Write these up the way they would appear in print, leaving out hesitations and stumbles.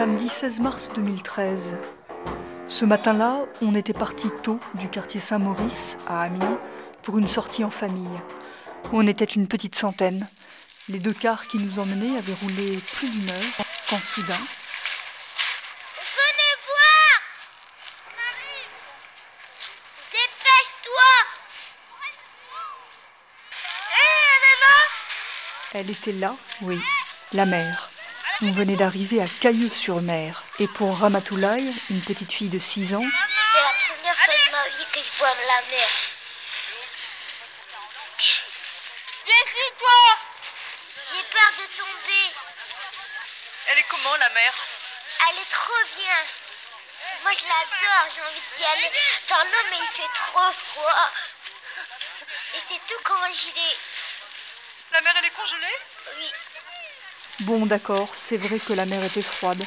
Samedi 16 mars 2013. Ce matin-là, on était parti tôt du quartier Saint-Maurice, à Amiens, pour une sortie en famille. On était une petite centaine. Les deux cars qui nous emmenaient avaient roulé plus d'une heure, quand soudain... Venez voir! On arrive! Dépêche-toi! Elle était là, oui, la mère. On venait d'arriver à Cailleux-sur-Mer. Et pour Ramatoulaye, une petite fille de 6 ans... C'est la première fois de ma vie que je vois la mer. Méfie-toi! J'ai peur de tomber. Elle est comment, la mère? Elle est trop bien. Moi, je l'adore. J'ai envie d'y aller dans l'eau, mais il fait trop froid. Et c'est tout congelé. La mer, elle est congelée? Oui. Bon, d'accord, c'est vrai que la mer était froide,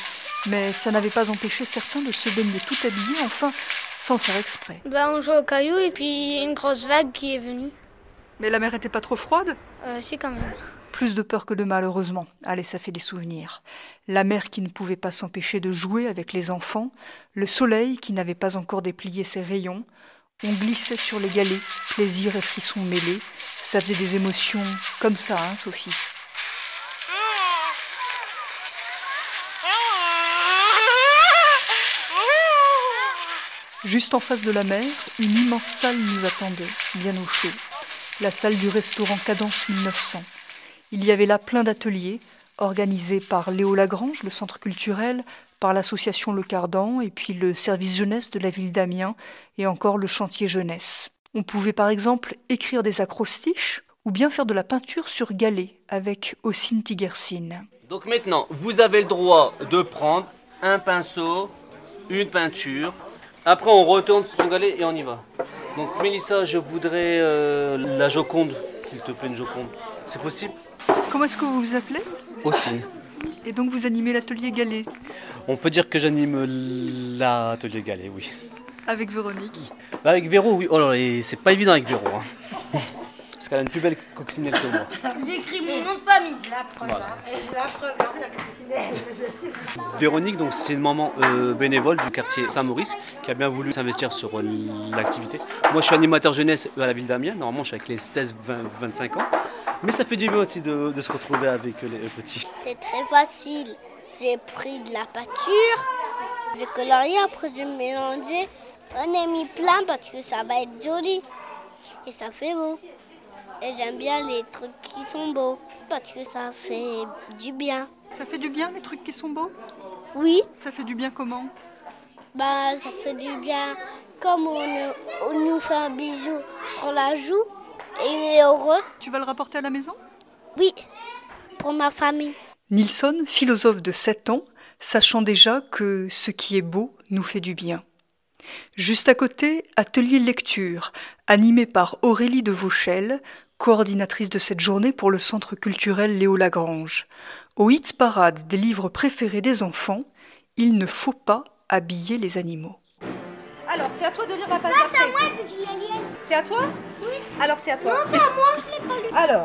mais ça n'avait pas empêché certains de se baigner tout habillés, enfin, sans faire exprès. On jouait au caillou et puis une grosse vague qui est venue. Mais la mer était pas trop froide? C'est quand même. Plus de peur que de mal, heureusement. Allez, ça fait des souvenirs. La mer qui ne pouvait pas s'empêcher de jouer avec les enfants, le soleil qui n'avait pas encore déplié ses rayons. On glissait sur les galets, plaisir et frissons mêlés. Ça faisait des émotions comme ça, hein, Sophie? Juste en face de la mer, une immense salle nous attendait, bien au chaud. La salle du restaurant Cadence 1900. Il y avait là plein d'ateliers, organisés par Léo Lagrange, le centre culturel, par l'association Le Cardan, et puis le service jeunesse de la ville d'Amiens, et encore le chantier jeunesse. On pouvait par exemple écrire des acrostiches, ou bien faire de la peinture sur galet, avec Ossine Tigersine. Donc maintenant, vous avez le droit de prendre un pinceau, une peinture. Après, on retourne sur son galet et on y va. Donc, Mélissa, je voudrais la Joconde, s'il te plaît, une Joconde. C'est possible? Comment est-ce que vous vous appelez? Ossine. Et donc vous animez l'atelier galet? On peut dire que j'anime l'atelier galet, oui. Avec Véronique? Avec Véro, oui. Oh là là, et c'est pas évident avec Véro. Hein. Parce qu'elle a une plus belle coccinelle que moi. J'écris mon nom de famille. Je la preuve, Voilà. hein. Et je la preuve, la coccinelle. Véronique, donc, c'est une maman bénévole du quartier Saint-Maurice qui a bien voulu s'investir sur l'activité. Moi, je suis animateur jeunesse à la ville d'Amiens. Normalement, je suis avec les 16-25 ans. Mais ça fait du bien aussi de se retrouver avec les petits. C'est très facile. J'ai pris de la peinture, j'ai colorié, après j'ai mélangé. On a mis plein parce que ça va être joli. Et ça fait beau. Et j'aime bien les trucs qui sont beaux parce que ça fait du bien. Ça fait du bien, les trucs qui sont beaux? Oui, Ça fait du bien comment? ça fait du bien comme on nous fait un bisou sur la joue et il est heureux. Tu vas le rapporter à la maison? Oui, pour ma famille. Nilsson, philosophe de 7 ans, sachant déjà que ce qui est beau nous fait du bien. Juste à côté, atelier lecture, animé par Aurélie de Vauchel, coordinatrice de cette journée pour le centre culturel Léo Lagrange. Au hit parade des livres préférés des enfants, il ne faut pas habiller les animaux. Alors, c'est à toi de lire la page C'est d'après. à moi vu que je l'ai lu. C'est à toi? Oui. Alors, c'est à toi. Non, c'est à moi, je l'ai pas lu. Alors,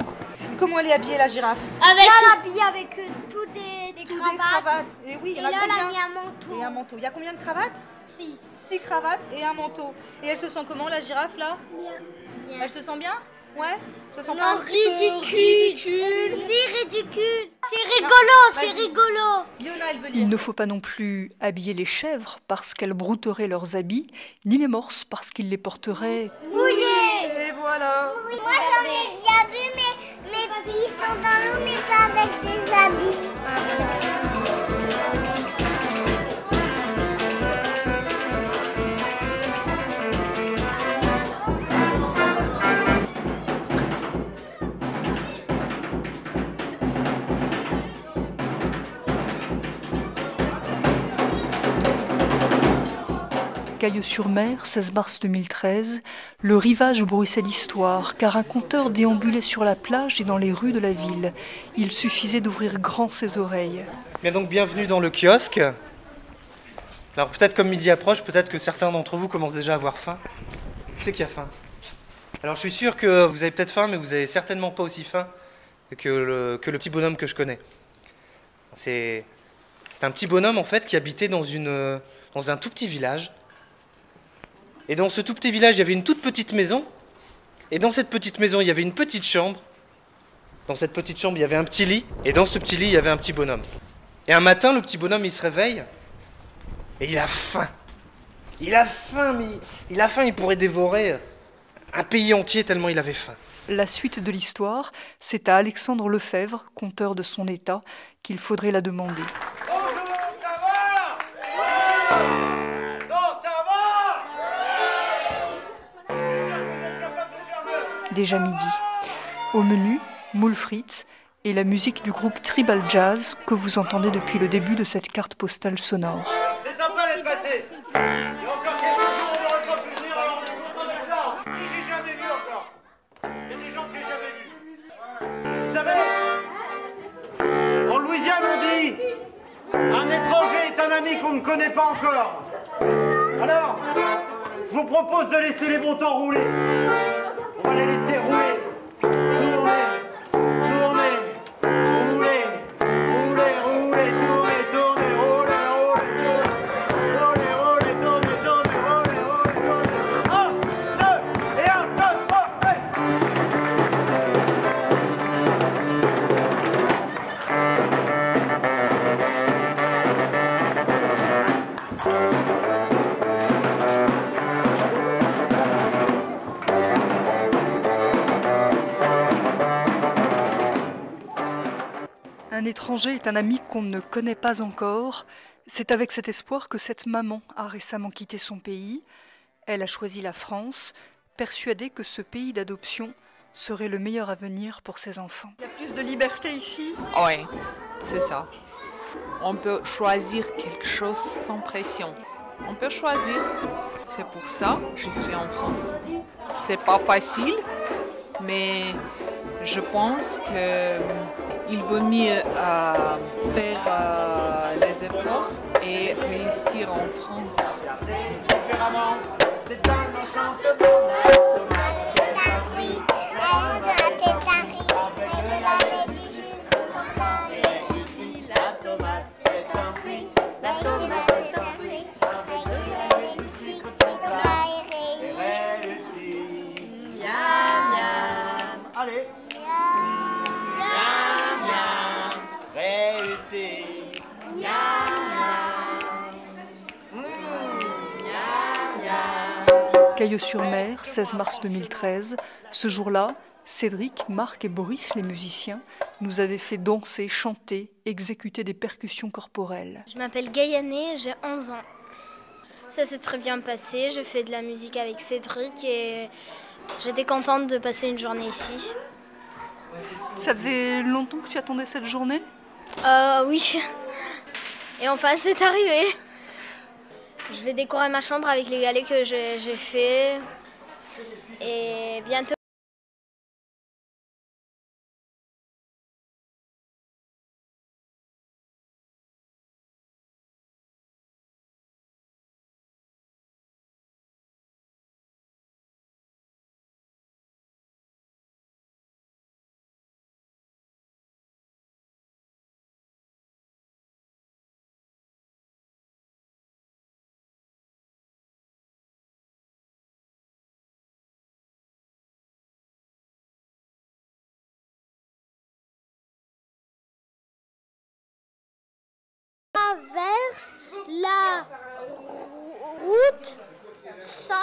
comment elle est habillée, la girafe? Avec Là, l'habillé avec tous des Tous cravates. des cravates. Et oui, il Et y en a là, elle a combien? mis un manteau. Et un manteau. Il y a combien de cravates? 6. 6 cravates et un manteau. Et elle se sent comment, la girafe, là? Bien. Elle se sent bien? Ouais? Ça sent Non, pas un petit peu ridicule? C'est ridicule. C'est rigolo, c'est vas-y. rigolo. Léona, elle veut Il lire. ne faut pas non plus habiller les chèvres parce qu'elles brouteraient leurs habits, ni les morses parce qu'ils les porteraient. Mouillé. Et voilà. Moi, j'en ai déjà vu, mais mes filles sont dans l'eau, mais pas avec des habits. Cailleux-sur-Mer, 16 mars 2013, le rivage bruissait d'histoire, car un conteur déambulait sur la plage et dans les rues de la ville. Il suffisait d'ouvrir grand ses oreilles. Bien donc bienvenue dans le kiosque. Alors peut-être comme midi approche, peut-être que certains d'entre vous commencent déjà à avoir faim. Qui c'est qui a faim? Alors je suis sûr que vous avez peut-être faim, mais vous avez certainement pas aussi faim que le petit bonhomme que je connais. C'est C'est un petit bonhomme en fait qui habitait dans un tout petit village. Et dans ce tout petit village, il y avait une toute petite maison. Et dans cette petite maison, il y avait une petite chambre. Dans cette petite chambre, il y avait un petit lit. Et dans ce petit lit, il y avait un petit bonhomme. Et un matin, le petit bonhomme, il se réveille. Et il a faim. Il a faim, mais il a faim, il pourrait dévorer un pays entier tellement il avait faim. La suite de l'histoire, c'est à Alexandre Lefebvre, conteur de son état, qu'il faudrait la demander. Bonjour, ça va? Non, ça va? Déjà midi. Au menu, moules frites et la musique du groupe Tribal Jazz que vous entendez depuis le début de cette carte postale sonore. C'est sympa d'être passé. Il y a encore quelques jours, on n'aurait pas pu venir, alors on est content d'être là. Qui j'ai jamais vu encore. Il y a des gens que j'ai jamais vus. Vous savez, en Louisiane, on dit un étranger est un ami qu'on ne connaît pas encore. Alors, je vous propose de laisser les bons temps rouler. On va les laisser rouler. Tourner, tourner, rouler, rouler, rouler, tourner, tourner, rouler, rouler, rouler, rouler, tourner, tourner, rouler, rouler, rouler. 1, 2, et 1, 2, 3, Un étranger est un ami qu'on ne connaît pas encore. C'est avec cet espoir que cette maman a récemment quitté son pays. Elle a choisi la France, persuadée que ce pays d'adoption serait le meilleur avenir pour ses enfants. Il y a plus de liberté ici. Oui, c'est ça. On peut choisir quelque chose sans pression. On peut choisir. C'est pour ça que je suis en France. C'est pas facile, mais je pense qu'il vaut mieux faire les efforts et réussir en France. différemment, c'est un enchantement. La tomate est un fruit, la tomate est un fruit, la tomate est un fruit, avec de la réussite, et réussi. Miam, miam. Allez. Miam, miam. Réussi. Miam, miam. Miam, miam. Cailleux-sur-Mer, 16 mars 2013. Ce jour-là, Cédric, Marc et Boris, les musiciens, nous avaient fait danser, chanter, exécuter des percussions corporelles. Je m'appelle Gaïané, j'ai 11 ans. Ça s'est très bien passé, j'ai fait de la musique avec Cédric et j'étais contente de passer une journée ici. Ça faisait longtemps que tu attendais cette journée ? Oui. Et enfin, c'est arrivé. Je vais décorer ma chambre avec les galets que j'ai fait. Et bientôt. Traverse la route sans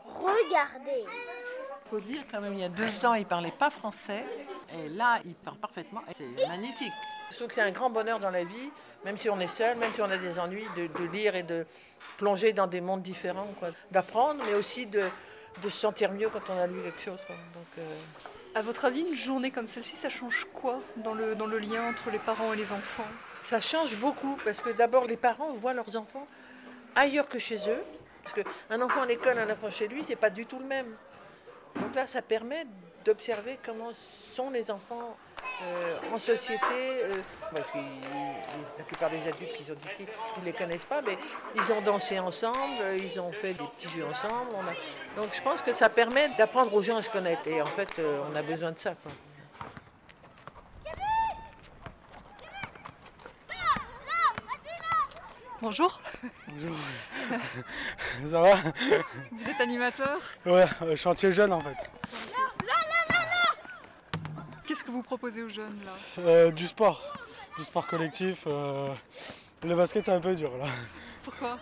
regarder. Il faut dire quand même, il y a 2 ans, il ne parlait pas français. Et là, il parle parfaitement. C'est magnifique. Je trouve que c'est un grand bonheur dans la vie, même si on est seul, même si on a des ennuis, de lire et de plonger dans des mondes différents. D'apprendre, mais aussi de se sentir mieux quand on a lu quelque chose. Donc, À votre avis, une journée comme celle-ci, ça change quoi dans le lien entre les parents et les enfants ? ça change beaucoup, parce que d'abord, les parents voient leurs enfants ailleurs que chez eux. Parce qu'un enfant à l'école, un enfant chez lui, c'est pas du tout le même. Donc là, ça permet d'observer comment sont les enfants en société. Parce que la plupart des adultes qui sont ici, ils ne les connaissent pas, mais ils ont dansé ensemble, ils ont fait des petits jeux ensemble. Donc je pense que ça permet d'apprendre aux gens à se connaître. Et en fait, on a besoin de ça, quoi. Bonjour. Bonjour. Ça va? Vous êtes animateur? Ouais, chantier jeune en fait. Qu'est-ce que vous proposez aux jeunes là? Du sport collectif. Le basket c'est un peu dur là. Pourquoi?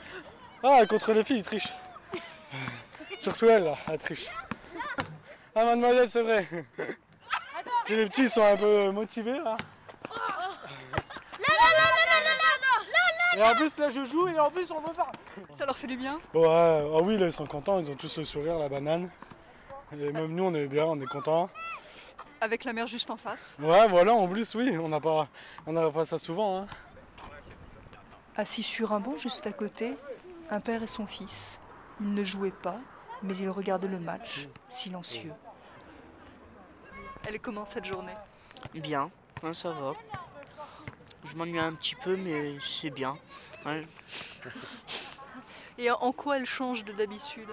Ah, contre les filles, ils trichent. Surtout elle, là, elle triche. Ah, mademoiselle, c'est vrai. Puis les petits sont un peu motivés là. Et en plus là je joue et en plus on veut pas. Ça leur fait du bien? Ouais, ah oui, là ils sont contents, ils ont tous le sourire, la banane. Et même nous on est bien, on est contents. Avec la mer juste en face? Ouais, voilà, en plus oui, on n'a pas ça souvent. Hein. Assis sur un banc juste à côté, un père et son fils. Ils ne jouaient pas, mais ils regardaient le match, silencieux. Elle est comment cette journée? Bien, ouais, ça va. Je m'ennuie un petit peu, mais c'est bien. Ouais. Et en quoi elle change de d'habitude?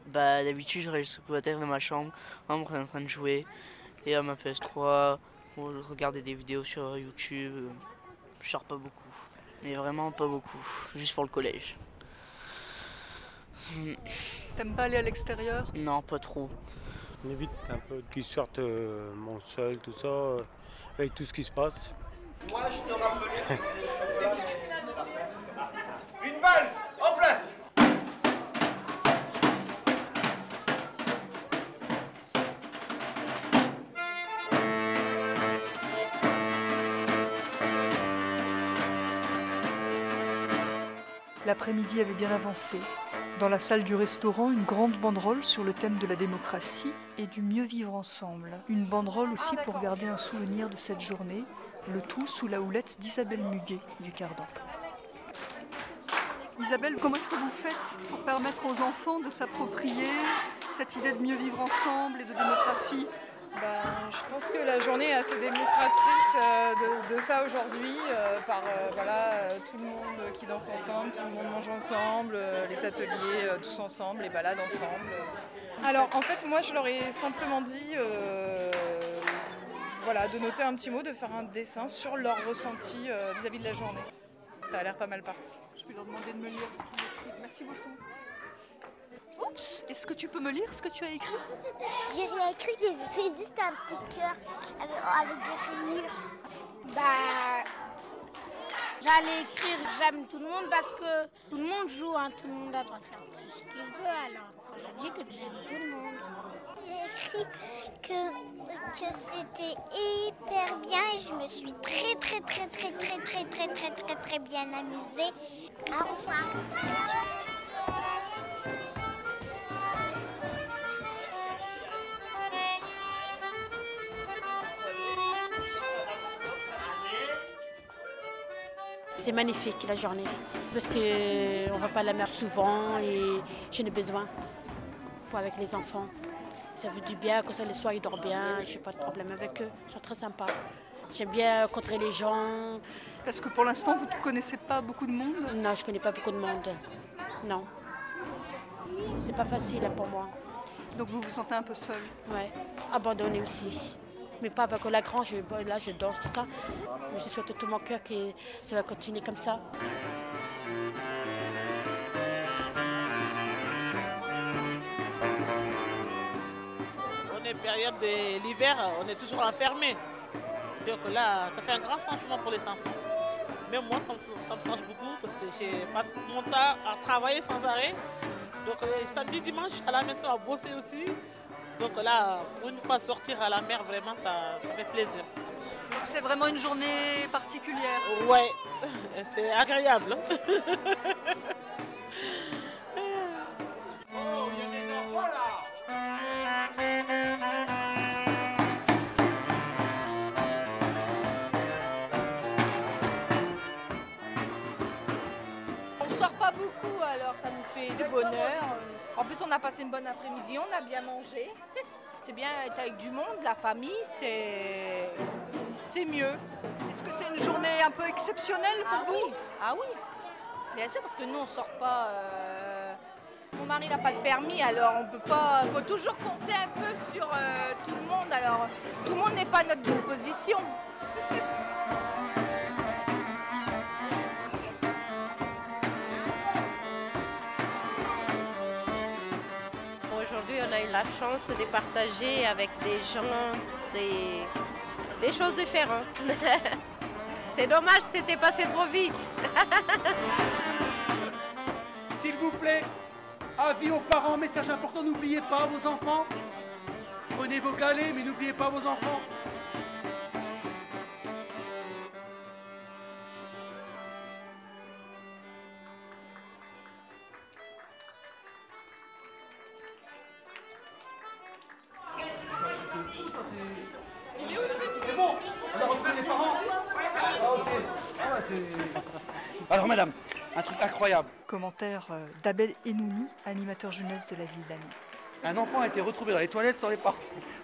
Bah, d'habitude, je reste à terre dans ma chambre, en train de jouer, et à ma PS3, pour regarder des vidéos sur YouTube. Je sors pas beaucoup, mais vraiment pas beaucoup, juste pour le collège. T'aimes pas aller à l'extérieur? Non, pas trop. On évite un peu qu'ils sortent mon seul, tout ça, avec tout ce qui se passe. Moi, je te rappelais. Une valse, en place. L'après-midi avait bien avancé. Dans la salle du restaurant, une grande banderole sur le thème de la démocratie et du mieux vivre ensemble. Une banderole aussi pour garder un souvenir de cette journée, le tout sous la houlette d'Isabelle Muguet du Cardan. Isabelle, comment est-ce que vous faites pour permettre aux enfants de s'approprier cette idée de mieux vivre ensemble et de démocratie? Je pense que la journée est assez démonstratrice de ça aujourd'hui, par tout le monde qui danse ensemble, tout le monde mange ensemble, les ateliers tous ensemble, les balades ensemble. Alors en fait moi je leur ai simplement dit de noter un petit mot, de faire un dessin sur leur ressenti vis-à-vis de la journée. Ça a l'air pas mal parti. Je vais leur demander de me lire ce qu'ils écrivent. Merci beaucoup. Oups, est-ce que tu peux me lire ce que tu as écrit? J'ai rien écrit, j'ai fait juste un petit cœur avec des rayures. J'allais écrire j'aime tout le monde parce que tout le monde joue, hein, tout le monde a le droit de faire tout ce qu'il veut, alors j'ai dit que j'aime tout le monde. J'ai écrit que c'était hyper bien et je me suis très bien amusée. Au revoir. C'est magnifique la journée parce qu'on ne va pas à la mer souvent et j'en ai besoin pour avec les enfants. Ça fait du bien, quand ça les soirs ils dorment bien, je n'ai pas de problème avec eux, ils sont très sympas. J'aime bien rencontrer les gens. Parce que pour l'instant vous ne connaissez pas beaucoup de monde? Non, je ne connais pas beaucoup de monde. Non. C'est pas facile pour moi. Donc vous vous sentez un peu seul? Oui, abandonné aussi. Mais pas avec la grange, là je danse, tout ça. Mais je souhaite de tout mon cœur que ça va continuer comme ça. On est période de l'hiver, on est toujours enfermés. Donc là, ça fait un grand changement pour les enfants. Même moi, ça me change beaucoup parce que j'ai passé mon temps à travailler sans arrêt. Donc samedi, dimanche, à la maison, à bosser aussi. Donc là, pour une fois sortir à la mer, vraiment, ça fait plaisir. C'est vraiment une journée particulière? Ouais, c'est agréable. Oh, il y a des enfants là. On sort pas beaucoup, alors ça nous fait du bonheur. En plus, on a passé une bonne après-midi, on a bien mangé. C'est bien être avec du monde, la famille, c'est mieux. Est-ce que c'est une journée un peu exceptionnelle pour vous? Ah oui, bien sûr, parce que nous on sort pas. Mon mari n'a pas de permis, alors on peut pas. Il faut toujours compter un peu sur tout le monde. Alors tout le monde n'est pas à notre disposition. on a eu la chance de partager avec des gens des choses différentes. C'est dommage, c'était passé trop vite. S'il vous plaît, avis aux parents, message important, n'oubliez pas vos enfants. Prenez vos galets, mais n'oubliez pas vos enfants. Il est où le petit? C'est bon, on a retrouvé les parents. Ah, ok. Ah, c'est... Alors madame, un truc incroyable. Commentaire d'Abel Enouni, animateur jeunesse de la ville d'Amiens. Un enfant a été retrouvé dans les toilettes sans les parents.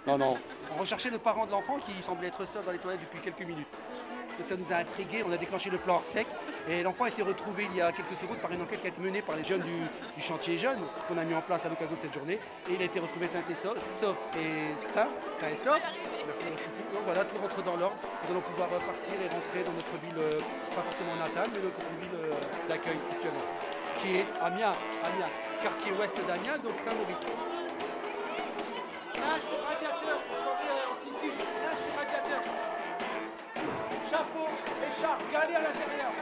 Non. On recherchait le parent de l'enfant qui semblait être seul dans les toilettes depuis quelques minutes. Donc ça nous a intrigués, on a déclenché le plan hors sec et l'enfant a été retrouvé il y a quelques secondes par une enquête qui a été menée par les jeunes du chantier Jeunes qu'on a mis en place à l'occasion de cette journée. Et il a été retrouvé sain et sauf et sain et sauf. Merci de votre écoute. Donc voilà, tout rentre dans l'ordre. Nous allons pouvoir partir et rentrer dans notre ville, pas forcément natale, mais notre ville d'accueil actuellement, qui est Amiens, quartier ouest d'Amiens, donc Saint-Maurice. Nage sur radiateur, en Sicile, nage sur radiateur. Chapeau, écharpe, galet à l'intérieur.